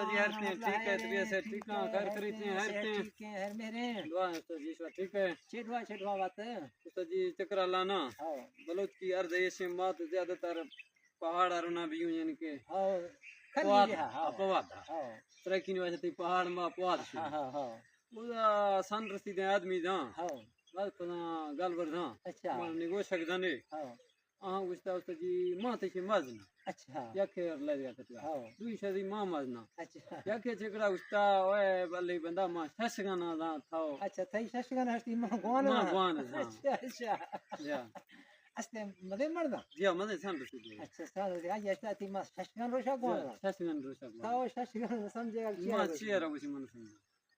جی ہرتے ہیں ٹھیک ہے طبیعت سے ٹھیک ہے خیر خریدتے ہیں ہرتے ہیں ٹھیک ہے ہر میرے دعا ہے تو جی شو ٹھیک ہے چھٹوا بات تو جی چکرا لانا ہاں بلوچ کی عرض یہ بات زیادہ تر پہاڑ ارونا بھی یعنی کہ ہاں پواد کھلی ہاں پواد ہاں ترقی وجہ سے پہاڑ میں پواد شو ہاں ہاں ہاں وہ سن رسید آدمی دا ہاں بس پنا گل بر دا اچھا من نگوشک دنے ہاں آہاں گشتا اس جی ماں تے مزنا اچھا یا خیر لے گیا کتلا ہاں دوی شدی ماں مزنا اچھا یا کہ چکڑا گشتا اوے بلی بندہ ماں شش گانا دا تھاو اچھا تھئی ششگن ہستی ماں گوان ماں گوان ہاں اچھا اچھا یا استے مدے مردا جی مدے سن رسید اچھا سال یا یہ تی ماں ششگن روشا گوان شش گان روشک تاو ششگن سمجھے گا کیا ماں چیر وش من سن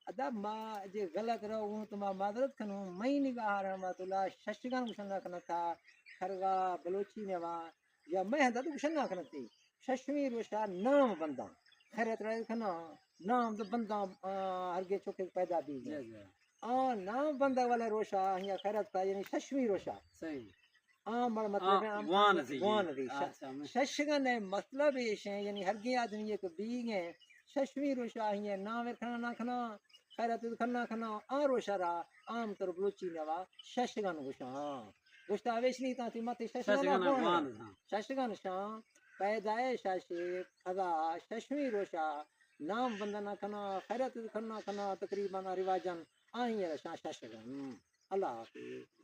ادا ماں جے غلط رہو تو ماں معذرت کنوں میں نگاہ رحمت اللہ ششگن گشنگا کنا تھا خرگا بلوچی نے وا یا میں ہندا تو گشنگا کنا تھی ششمی روشا نام بندہ خیرت رہ کنا نام تو بندہ ہرگے چوکے پیدا بھی جی جی نام بندہ والا روشا یا خیرت کا یعنی ششمی روشا صحیح مطلب گوان سی گوان دی اچھا ششگن ہے مطلب یہ ہے یعنی ہرگے آدمی ایک بیگ ہے ششمی روشا ہی نام کھنا نہ کھنا خیرت کھنا کھنا روشا را عام طور بلوچی نوا ششگن گشا گشتا ویشنی تا تی مت ششگن گوان ششگن شاں پیدائش شاشی خدا ششمی روشا نام بندہ نہ کھنا خیرت کھنا کھنا تقریباً رواجن آئیں شاں ششگن اللہ حافظ